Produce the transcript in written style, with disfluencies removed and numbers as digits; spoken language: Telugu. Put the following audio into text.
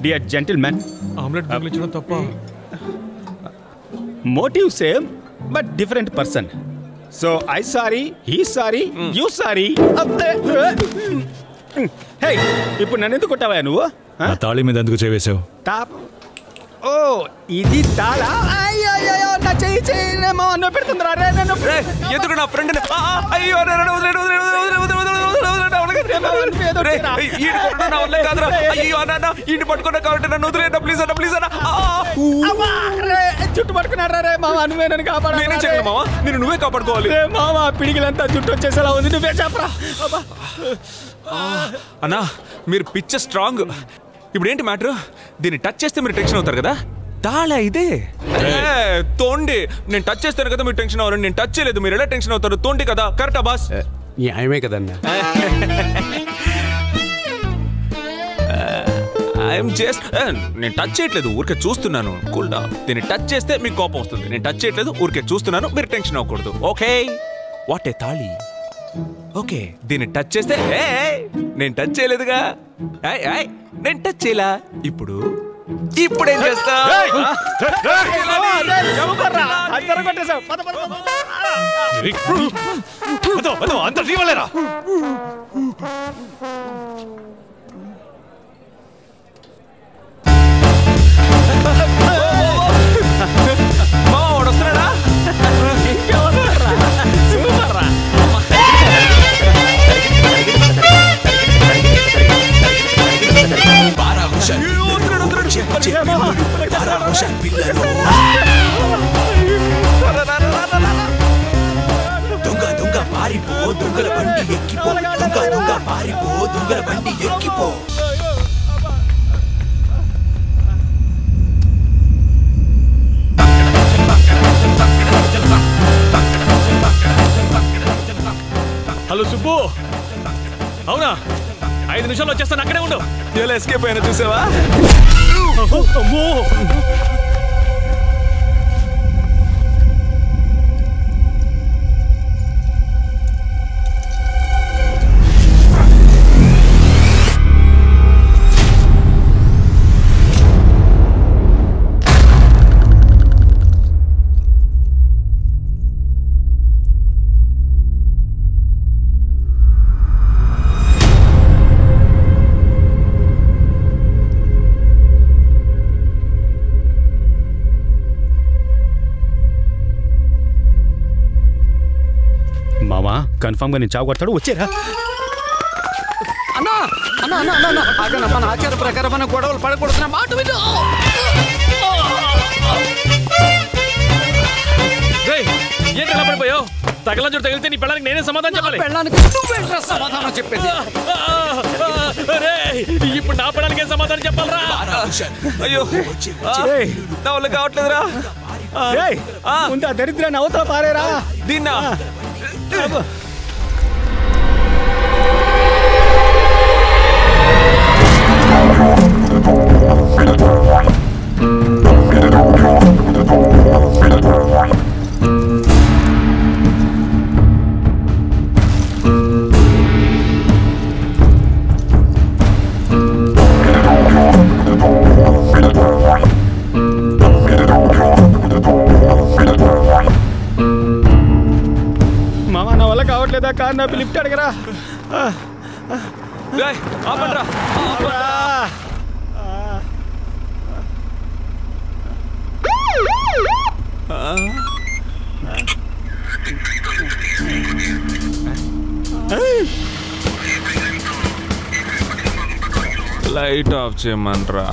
డియర్ జెంటిల్మెన్, ఆమ్లెట్ తగిలించడం తప్ప? Motive same but different person. So I sorry, he sorry, you sorry. Hey, ఇప్పుడు నన్ను ఎందుకు కొట్టావా నువ్వు? తాళి మీద ఎందుకు చేవేశావు? టాప్. ఓ ఇది తాళా? అయ్యో నా చెయ్యి చెయ్యేమో అన్న పెడుతుందిరా రే. నన్ను ఎందుకు నా ఫ్రెండ్? అయ్యో ఇంటి పట్టుకున్నా కాబట్టి నన్ను వదిలేనా ప్లీజ్ అన్న, ప్లీజ్ అన్న. జుట్టు పట్టుకున్నారా రే మావా, నువ్వే నన్ను కాపాడు. నేనే చెప్పను మావా, నేను నువ్వే కాపాడుకోవాలి. మావా పిడిగిలంతా జుట్టు వచ్చేసేలా ఉంది, నువ్వే చెప్పరా. అన్నా మీరు పిచ్చ స్ట్రాంగ్. ఇప్పుడు ఏంటి మ్యాటర్? దీన్ని టచ్ చేస్తే మీరు టెన్షన్ అవుతారు కదా, తాళ ఇదే తోండి. నేను టచ్ చేస్తాను కదా మీరు టెన్షన్ అవ్వరు, నేను టచ్ చేయలేదు మీరు ఎలా టెన్షన్ అవుతారు? తోండి కదా, కరెక్టా బాస్? న్యాయమే కదన్నా. ఐఎమ్ జస్ట్ నేను టచ్ చేయట్లేదు, ఊరికే చూస్తున్నాను. Cool down. దీన్ని టచ్ చేస్తే మీకు కోపం వస్తుంది. నేను టచ్ చేయట్లేదు, ఊరికే చూస్తున్నాను, మీరు టెన్షన్ అవ్వకూడదు. ఓకే వాట్ ఏ తాళి. ఓకే దీన్ని టచ్ చేస్తే నేను టచ్ చేయలేదుగా, నేను టచ్ చేయలా. ఇప్పుడు ఏం చేస్తా? అంత జీవలేరా? వాడు వస్తున్నాడా? దొంగ దొంగ పారిపో, దొంగల బండి ఎక్కిపో. దొంగ దొంగ పారిపో, దొంగల బండి ఎక్కిపో. హలో సుబ్బు, అవునా? 5 నిమిషాలు వచ్చేస్తాను, అక్కడే ఉండు. ఎలా ఎస్కేప్ అయినా చూసావా? మామా కన్ఫర్మ్ గా నేను చావు కొడతాడు, వచ్చేరా. అన్నా అన్నా అన్నా అన్నా అన్న మన ఆచార ప్రకారం మన గొడవలు పడకూడదున్న మాట విను. ఏంటి ఎలా పడిపోయావు? తగల చూడు తగిలితే నీ పెళ్ళానికి నేనే సమాధానం చెప్పాలి. సమాధానం చెప్పేది ఇప్పుడు నా పెళ్ళానికి సమాధానం చెప్పాలరా? అయ్యో నా వల్ల కావట్లేదురా. ముందు ఆ దరిద్రాన్ని అవతల పారేరా. దీన్నా మామా నా వల్ల కావట్లేదా? కార్ నా లిఫ్ట్ అడగరా. Light off చేయమనరా.